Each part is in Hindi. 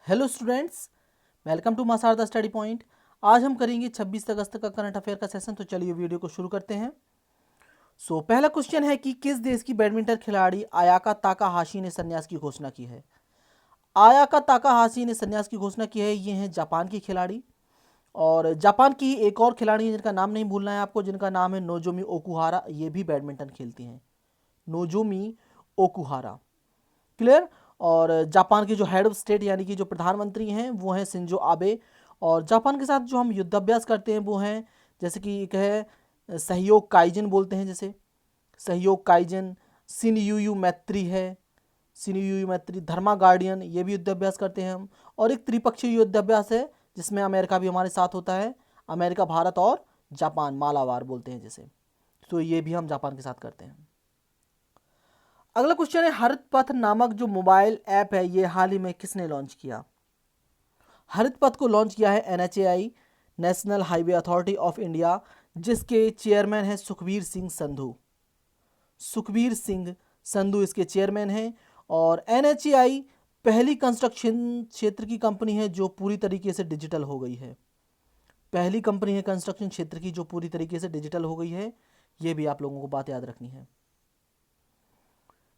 हेलो स्टूडेंट्स, वेलकम टू मासार द स्टडी पॉइंट। आज हम करेंगे 26 अगस्त का करंट अफेयर का सेशन। तो चलिए वीडियो को शुरू करते हैं। पहला क्वेश्चन है कि किस देश की बैडमिंटन खिलाड़ी अयाका ताकाहाशी ने संन्यास की घोषणा की है। अयाका ताकाहाशी ने संन्यास की घोषणा की है। ये हैं जापान की खिलाड़ी। और जापान की एक और खिलाड़ी है जिनका नाम नहीं भूलना है आपको, जिनका नाम है नोजोमी ओकुहारा। ये भी बैडमिंटन खेलती हैं, नोजोमी ओकुहारा। क्लियर। और जापान के जो हेड ऑफ स्टेट यानी कि जो प्रधानमंत्री हैं वो हैं शिंजो आबे। और जापान के साथ जो हम युद्धाभ्यास करते हैं वो हैं, जैसे कि एक है सहयोग काइजन बोलते हैं, जैसे सहयोग काइजन। शिनयुयु मैत्री है, शिनयुयु मैत्री। धर्मा गार्डियन, ये भी युद्धाभ्यास करते हैं हम। और एक त्रिपक्षीय युद्धाभ्यास है जिसमें अमेरिका भी हमारे साथ होता है। अमेरिका, भारत और जापान, मालाबार बोलते हैं जैसे। तो ये भी हम जापान के साथ करते हैं। अगला क्वेश्चन है, हरित पथ नामक जो मोबाइल ऐप है ये हाल ही में किसने लॉन्च किया। हरित पथ को लॉन्च किया है NHAI, national highway authority of India, जिसके चेयरमैन हैं सुखबीर सिंह संधू। सुखबीर सिंह संधू इसके चेयरमैन हैं। और NHAI पहली कंस्ट्रक्शन क्षेत्र की कंपनी है जो पूरी तरीके से डिजिटल हो गई है। पहली कंपनी है कंस्ट्रक्शन क्षेत्र की जो पूरी तरीके से डिजिटल हो गई है। ये भी आप लोगों को बात याद रखनी है।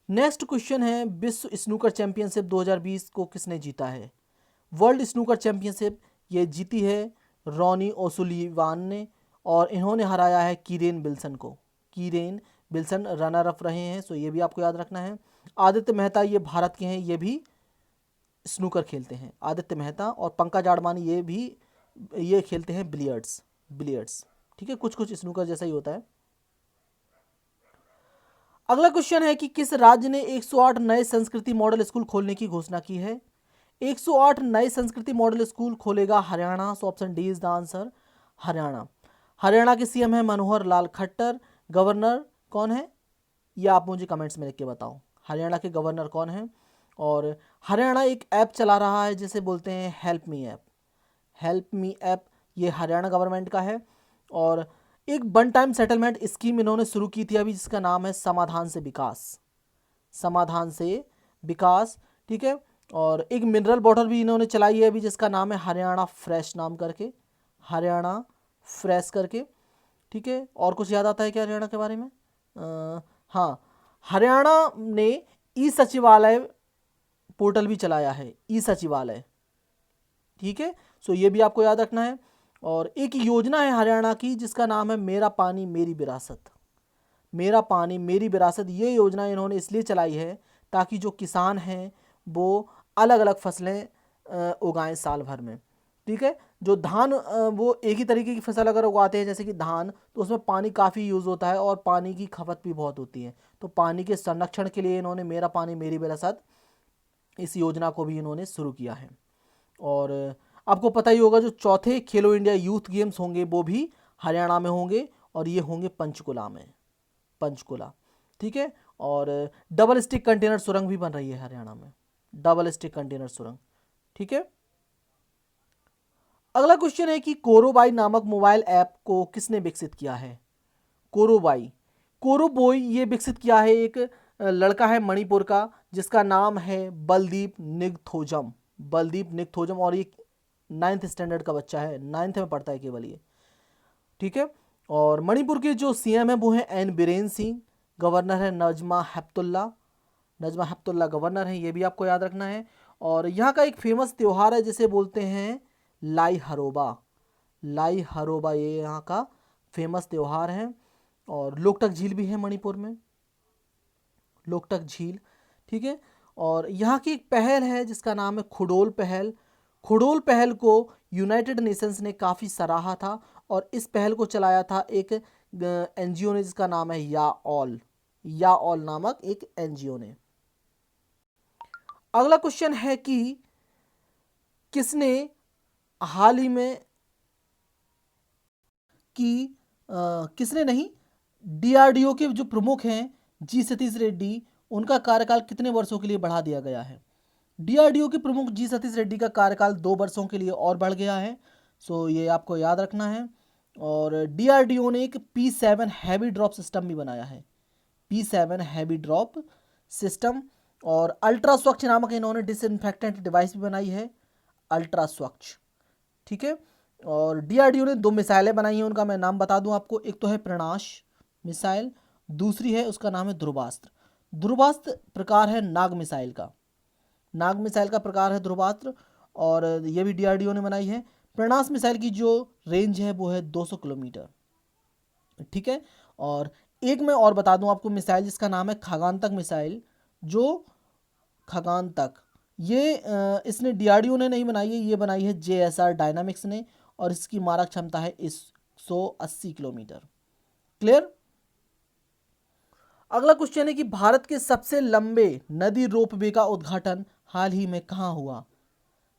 नेक्स्ट क्वेश्चन है, विश्व स्नूकर चैंपियनशिप 2020 को किसने जीता है। वर्ल्ड स्नूकर चैंपियनशिप ये जीती है रॉनी ओसुलिवान ने। और इन्होंने हराया है कीरेन बिल्सन को। कीरेन बिल्सन रनर अप रहे हैं, सो ये भी आपको याद रखना है। आदित्य मेहता ये भारत के हैं, ये भी स्नूकर खेलते हैं। आदित्य मेहता और पंकज आडवाणी ये खेलते हैं बिलियर्ड्स। बिलियर्ड्स, ठीक है, कुछ कुछ स्नूकर जैसा ही होता है। अगला क्वेश्चन है कि किस राज्य ने 108 नए संस्कृति मॉडल स्कूल खोलने की घोषणा की है। 108 नए संस्कृति मॉडल स्कूल खोलेगा हरियाणा। सो option D is the answer, Haryana. Haryana के सीएम है मनोहर लाल खट्टर। गवर्नर कौन है ये आप मुझे कमेंट्स में लिख के बताओ, हरियाणा के गवर्नर कौन है। और हरियाणा एक ऐप चला रहा है जिसे बोलते हैं help me app. Help me app ये हरियाणा गवर्नमेंट का है। और एक वन टाइम सेटलमेंट स्कीम इन्होंने शुरू की थी अभी, जिसका नाम है समाधान से विकास। समाधान से विकास, ठीक है। और एक मिनरल वाटर भी इन्होंने चलाई है अभी, जिसका नाम है हरियाणा फ्रेश नाम करके, हरियाणा फ्रेश करके, ठीक है। और कुछ याद आता है क्या हरियाणा के बारे में? हाँ, हरियाणा ने ई सचिवालय पोर्टल भी चलाया है, ई सचिवालय, ठीक है। सो ये भी आपको याद रखना है। और एक योजना है हरियाणा की जिसका नाम है मेरा पानी मेरी विरासत। मेरा पानी मेरी विरासत, ये योजना इन्होंने इसलिए चलाई है ताकि जो किसान हैं वो अलग अलग फसलें उगाएं साल भर में, ठीक है। जो धान वो एक ही तरीके की फसल अगर उगाते हैं जैसे कि धान, तो उसमें पानी काफ़ी यूज़ होता है और पानी की खपत भी बहुत होती है। तो पानी के संरक्षण के लिए इन्होंने मेरा पानी मेरी विरासत इस योजना को भी इन्होंने शुरू किया है। और आपको पता ही होगा जो चौथे खेलो इंडिया यूथ गेम्स होंगे वो भी हरियाणा में होंगे, और ये होंगे पंचकुला में, पंचकुला, ठीक है। और डबल स्टिक कंटेनर सुरंग भी बन रही है हरियाणा में, डबल स्टिक कंटेनर सुरंग, ठीक है। अगला क्वेश्चन है कि कोरोबाई नामक मोबाइल ऐप को किसने विकसित किया है। कोरोबाई, कोरोबोई ये विकसित किया है एक लड़का है मणिपुर का जिसका नाम है बलदीप निगथोजम। बलदीप निगथोजम, और ये 9th स्टैंडर्ड का बच्चा है, 9th में पढ़ता है केवल ये, ठीक है। और मणिपुर के जो सीएम है वो है एन बीरेन सिंह। गवर्नर है नजमा हेपतुल्ला। नजमा हेपतुल्ला गवर्नर है, ये भी आपको याद रखना है। और यहाँ का एक फेमस त्यौहार है जिसे बोलते हैं लाई हरोबा। लाई हरोबा ये यहाँ का फेमस त्यौहार है। और लोकटक झील भी है मणिपुर में, लोकटक झील, ठीक है। और यहाँ की एक पहल है जिसका नाम है खुडोल पहल। खुडोल पहल को यूनाइटेड नेशंस ने काफ़ी सराहा था, और इस पहल को चलाया था एक एनजीओ ने जिसका नाम है या ऑल नामक एक एनजीओ ने। अगला क्वेश्चन है कि किसने हाल ही में किसने नहीं, डीआरडीओ के जो प्रमुख हैं जी सतीश रेड्डी, उनका कार्यकाल कितने वर्षों के लिए बढ़ा दिया गया है। डीआरडीओ के प्रमुख जी सतीश रेड्डी का कार्यकाल 2 वर्षों के लिए और बढ़ गया है। सो ये आपको याद रखना है। और डीआरडीओ ने एक P7 हैवी ड्रॉप सिस्टम भी बनाया है, P7 हैवी ड्रॉप सिस्टम। और अल्ट्रा स्वच्छ नामक इन्होंने डिसइंफेक्टेंट डिवाइस भी बनाई है, अल्ट्रा स्वच्छ। ठीक है। और डीआरडीओ ने 2 मिसाइलें बनाई हैं, उनका मैं नाम बता दूं आपको। एक तो है प्रणाश मिसाइल, दूसरी है उसका नाम है ध्रुवास्त्र। ध्रुवास्त्र प्रकार है नाग मिसाइल का, नाग मिसाइल का प्रकार है ध्रुवास्त्र, और ये भी डीआरडीओ ने बनाई है। प्रणास मिसाइल की जो रेंज है वो है 200 किलोमीटर। ठीक है। और एक मैं और बता दूं आपको मिसाइल, जिसका नाम है खगानतक मिसाइल। जो खगानतक, ये इसने डीआरडीओ ने नहीं बनाई है, ये बनाई है जेएसआर डायनामिक्स ने, और इसकी मारक क्षमता है 180 किलोमीटर। क्लियर। अगला क्वेश्चन है कि भारत के सबसे लंबे नदी रोपवे का उद्घाटन हाल ही में कहाँ हुआ।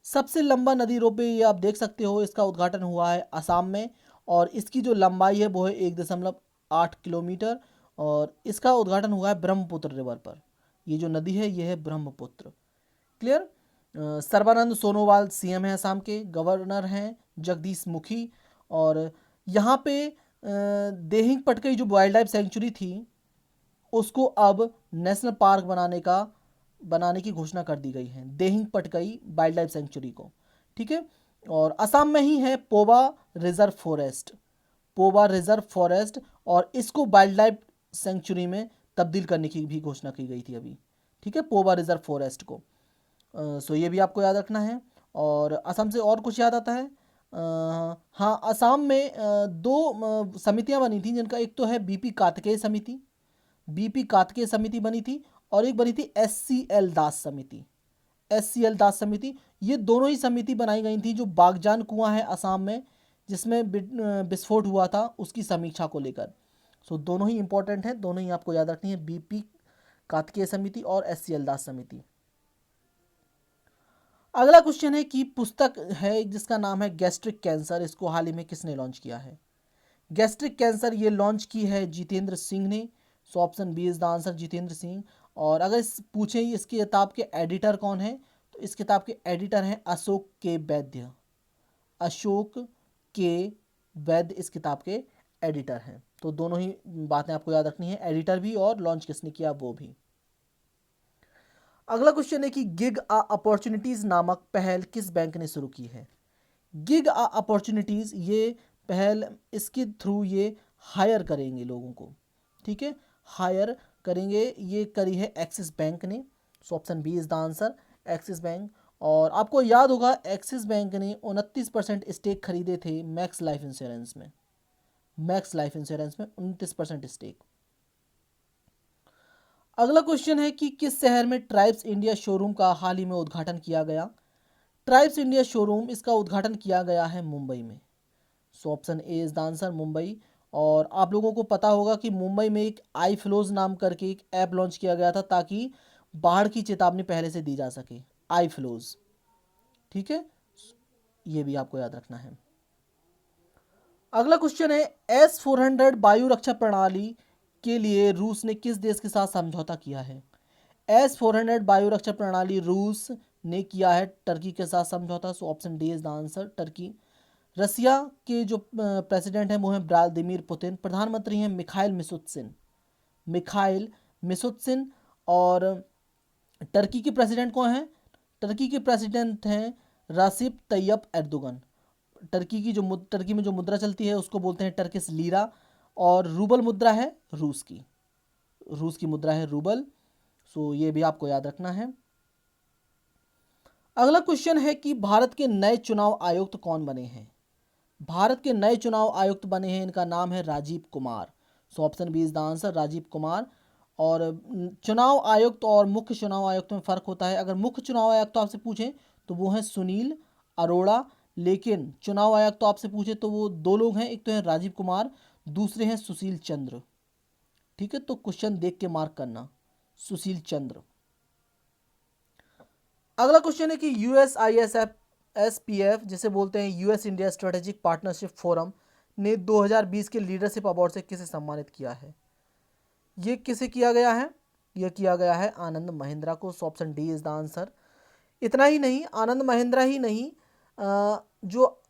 सबसे लंबा नदी रोपवे, ये आप देख सकते हो, इसका उद्घाटन हुआ है असम में, और इसकी जो लंबाई है वो है 1.8 किलोमीटर, और इसका उद्घाटन हुआ है ब्रह्मपुत्र रिवर पर। ये जो नदी है ये है ब्रह्मपुत्र। क्लियर। सर्बानंद सोनोवाल सीएम है असम के, गवर्नर हैं जगदीश मुखी, और यहाँ पे देहिंग पटकई जो वाइल्ड लाइफ सेंचुरी थी उसको अब नेशनल पार्क बनाने की घोषणा कर दी गई है, Dehing Patkai wild life sanctuary को। ठीक है। और असम में ही है Pova reserve forest, Pova reserve forest, और इसको वाइल्ड लाइफ सेंचुरी में तब्दील करने की भी घोषणा की गई थी अभी। ठीक है, पोवा रिजर्व फॉरेस्ट को। सो ये भी आपको याद रखना है। और असम से और कुछ याद आता है? हाँ, असम में दो समितियां बनी थी, जिनका एक तो है बीपी कार्तिकेय समिति, बीपी कार्तिकेय समिति बनी थी, और एक बनी थी एससीएल दास समिति, एससीएल दास समिति। ये दोनों ही समिति बनाई गई थी जो बागजान कुआं है असम में, जिसमें विस्फोट हुआ था, उसकी समीक्षा को लेकर। सो दोनों ही इंपॉर्टेंट है, दोनों ही आपको याद रखनी है, बीपी कार्तिकेय समिति और एससीएल दास समिति। अगला क्वेश्चन है कि पुस्तक है जिसका नाम है गैस्ट्रिक कैंसर, इसको हाल ही में किसने लॉन्च किया है? गैस्ट्रिक कैंसर ये लॉन्च की है जितेंद्र सिंह ने। So option B is the answer, Jitendra Singh. और अगर पूछें इस किताब के एडिटर कौन है, तो इस किताब के एडिटर हैं अशोक के वैद्य, अशोक के वैद्य इस किताब के एडिटर हैं। तो दोनों ही बातें आपको याद रखनी है, एडिटर भी और लॉन्च किसने किया वो भी। अगला क्वेश्चन है कि गिग अपॉर्चुनिटीज नामक पहल किस बैंक ने शुरू की है? गिग अपॉर्चुनिटीज ये पहल, इसके थ्रू ये हायर करेंगे लोगों को। ठीक है, हायर करेंगे, ये करी है एक्सिस बैंक ने। So option B is the answer, Axis Bank. और आपको याद होगा एक्सिस बैंक ने 29% स्टेक खरीदे थे मैक्स लाइफ इंश्योरेंस में, मैक्स लाइफ इंश्योरेंस में 29% स्टेक। अगला क्वेश्चन है कि किस शहर में ट्राइब्स इंडिया शोरूम का हाल ही में उद्घाटन किया गया? ट्राइब्स इंडिया शोरूम, इसका उद्घाटन किया गया है मुंबई में। So option A is the answer, Mumbai. और आप लोगों को पता होगा कि मुंबई में एक आई फ्लोज नाम करके एक ऐप लॉन्च किया गया था, ताकि बाढ़ की चेतावनी पहले से दी जा सके, आई फ्लोज। ठीक है, ये भी आपको याद रखना है। अगला क्वेश्चन है S-400 वायु रक्षा प्रणाली के लिए रूस ने किस देश के साथ समझौता किया है? S-400 वायु रक्षा प्रणाली रूस ने किया है टर्की के साथ समझौता। So option D is the answer, Turkey. Russia के जो प्रेसिडेंट हैं वो हैं व्लादिमीर पुतिन, प्रधानमंत्री हैं मिखाइल मिशुस्तिन, मिखाइल मिशुस्तिन। और टर्की के प्रेसिडेंट कौन हैं? टर्की के प्रेसिडेंट हैं रासिप तैयब एर्दोगन। टर्की में जो मुद्रा चलती है उसको बोलते हैं टर्किश लीरा, और रूबल मुद्रा है रूस की, रूस की मुद्रा है रूबल। सो ये भी आपको याद रखना है। अगला क्वेश्चन है कि भारत के नए चुनाव आयुक्त कौन बने हैं? भारत के नए चुनाव आयुक्त बने हैं, इनका नाम है Rajiv Kumar. So option B is the answer, Rajiv Kumar. और चुनाव आयुक्त और मुख्य चुनाव आयुक्त में फ़र्क होता है। अगर मुख्य चुनाव आयुक्त तो आपसे पूछें तो वो हैं सुनील अरोड़ा, लेकिन चुनाव आयुक्त तो आपसे पूछे तो वो दो लोग हैं, एक तो हैं राजीव कुमार, दूसरे हैं सुशील चंद्र। ठीक है, तो क्वेश्चन देख के मार्क करना, सुशील चंद्र। अगला क्वेश्चन है कि USISF SPF जिसे बोलते हैं US India strategic partnership forum ने 2020 के लीडरशिप अवार्ड से किसे सम्मानित किया है? ये किसे किया गया है? ये किया गया है आनंद महिंद्रा को। सो option D is the answer. इतना ही नहीं, आनंद महिंद्रा ही नहीं, जो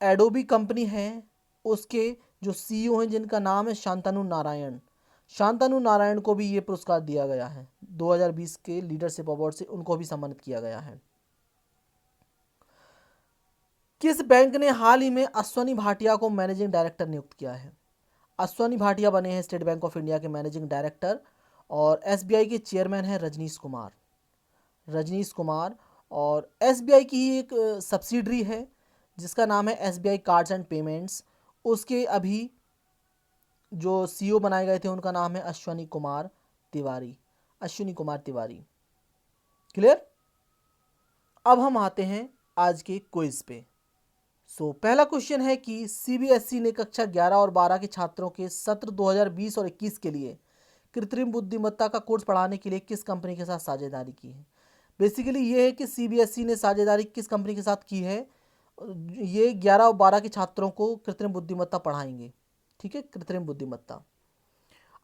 एडोबी कंपनी है उसके जो CEO हैं जिनका नाम है शांतनु नारायण, शांतनु नारायण को भी ये पुरस्कार दिया गया है 2020 के लीडरशिप अवार्ड से, उनको भी सम्मानित किया गया है। किस बैंक ने हाल ही में अश्वनी भाटिया को मैनेजिंग डायरेक्टर नियुक्त किया है? अश्वनी भाटिया बने हैं स्टेट बैंक ऑफ इंडिया के मैनेजिंग डायरेक्टर और एसबीआई के चेयरमैन हैं रजनीश कुमार। रजनीश कुमार। और एसबीआई की ही एक सब्सिडरी है जिसका नाम है एसबीआई कार्ड्स एंड पेमेंट्स, उसके अभी जो सीईओ बनाए गए थे उनका नाम है अश्वनी कुमार तिवारी। अश्विनी कुमार तिवारी। क्लियर? अब हम आते हैं आज के क्विज पे। पहला क्वेश्चन है कि सीबीएसई ने कक्षा 11 और 12 के छात्रों के सत्र 2020 और 21 के लिए कृत्रिम बुद्धिमत्ता का कोर्स पढ़ाने के लिए किस कंपनी के साथ साझेदारी की है? बेसिकली ये है कि सीबीएसई ने साझेदारी किस कंपनी के साथ की है। ये 11 और 12 के छात्रों को कृत्रिम बुद्धिमत्ता पढ़ाएंगे। ठीक है, कृत्रिम बुद्धिमत्ता।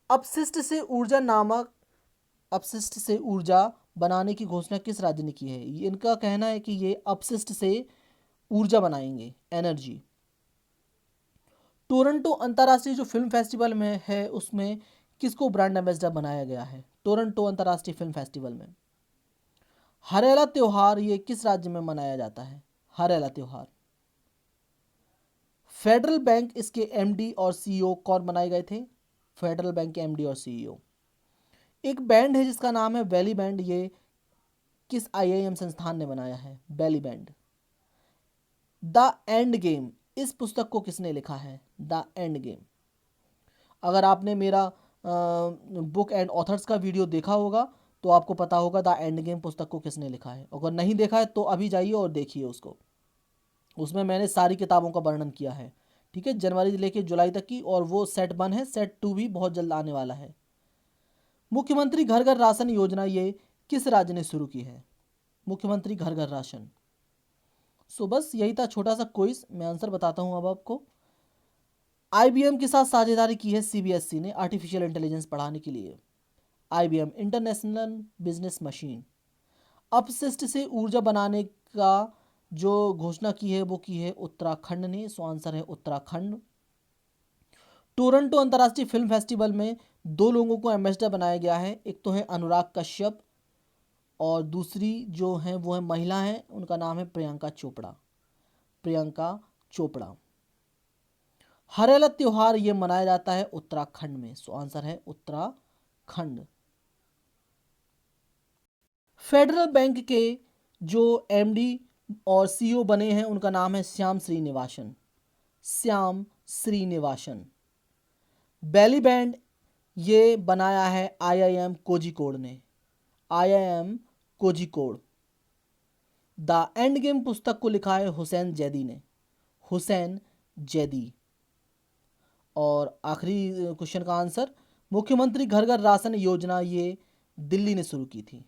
अपशिष्ट से ऊर्जा बनाने की घोषणा किस राज्य ने की है? इनका कहना है कि ये अपशिष्ट से ऊर्जा बनाएंगे, एनर्जी। टोरंटो अंतर्राष्ट्रीय जो फिल्म फेस्टिवल में है उसमें किसको ब्रांड एम्बेसडर बनाया गया है? टोरंटो अंतर्राष्ट्रीय फिल्म फेस्टिवल में। हरेला त्योहार ये किस राज्य में मनाया जाता है? हरेला त्योहार। फेडरल बैंक इसके एमडी और सीईओ कौन बनाए गए थे? फेडरल बैंक के एमडी और सीईओ। एक बैंड है जिसका नाम है बैली बैंड, ये किस आईआईएम संस्थान ने बनाया है? बैली बैंड। द एंड गेम, इस पुस्तक को किसने लिखा है? The end game. अगर आपने मेरा बुक एंड ऑथर्स का वीडियो देखा होगा तो आपको पता होगा द एंड गेम पुस्तक को किसने लिखा है। अगर नहीं देखा है तो अभी जाइए और देखिए उसको। उसमें मैंने सारी किताबों का वर्णन किया है। ठीक है, जनवरी से लेकर जुलाई तक की, और वो सेट 1 है, सेट 2 भी बहुत जल्द आने वाला है। मुख्यमंत्री घर घर राशन योजना ये किस राज्य ने शुरू की है? मुख्यमंत्री घर घर राशन। बस यही था छोटा सा क्विज। मैं आंसर बताता हूं अब आपको। आईबीएम के साथ साझेदारी की है सीबीएसई ने आर्टिफिशियल इंटेलिजेंस पढ़ाने के लिए। IBM international business machine. अपशिष्ट से ऊर्जा बनाने का जो घोषणा की है वो की है उत्तराखंड ने। आंसर है उत्तराखंड। टोरंटो अंतर्राष्ट्रीय फिल्म फेस्टिवल में 2 लोगों को एम्बेसडर बनाया गया है। एक तो है अनुराग कश्यप और दूसरी जो है वो है महिला है, उनका नाम है प्रियंका चोपड़ा। प्रियंका चोपड़ा। हरेला त्योहार ये मनाया जाता है उत्तराखंड में। आंसर है उत्तराखंड। फेडरल बैंक के जो एमडी और सीईओ बने हैं उनका नाम है श्याम श्रीनिवासन। श्याम श्रीनिवासन। बैली बैंड ये बनाया है आईआईएम कोझिकोड ने। IIM Kozhikode. The end game पुस्तक को लिखा है हुसैन जैदी ने। हुसैन जैदी। और आखिरी क्वेश्चन का आंसर, मुख्यमंत्री घर घर राशन योजना ये दिल्ली ने शुरू की थी,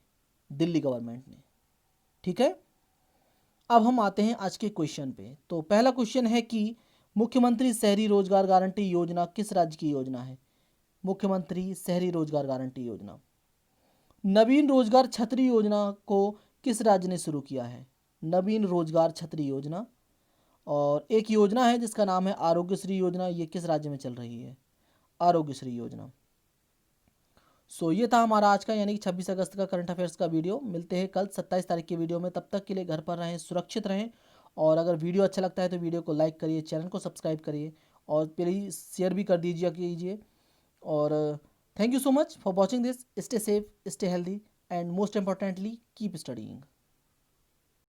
दिल्ली गवर्नमेंट ने। ठीक है, अब हम आते हैं आज के क्वेश्चन पे। तो पहला क्वेश्चन है कि मुख्यमंत्री शहरी रोजगार गारंटी योजना किस राज्य की योजना है? मुख्यमंत्री शहरी रोजगार गारंटी योजना। नवीन रोजगार छतरी योजना को किस राज्य ने शुरू किया है? नवीन रोजगार छतरी योजना। और एक योजना है जिसका नाम है आरोग्यश्री योजना, ये किस राज्य में चल रही है? आरोग्यश्री योजना। ये था हमारा आज का यानी कि 26 अगस्त का करंट अफेयर्स का वीडियो। मिलते हैं कल 27 तारीख के वीडियो में। तब तक के लिए घर पर रहें, सुरक्षित रहें, और अगर वीडियो अच्छा लगता है तो वीडियो को लाइक करिए, चैनल को सब्सक्राइब करिए और प्लीज़ शेयर भी कर कीजिए। और thank you so much for watching this. Stay safe, stay healthy, and most importantly keep studying.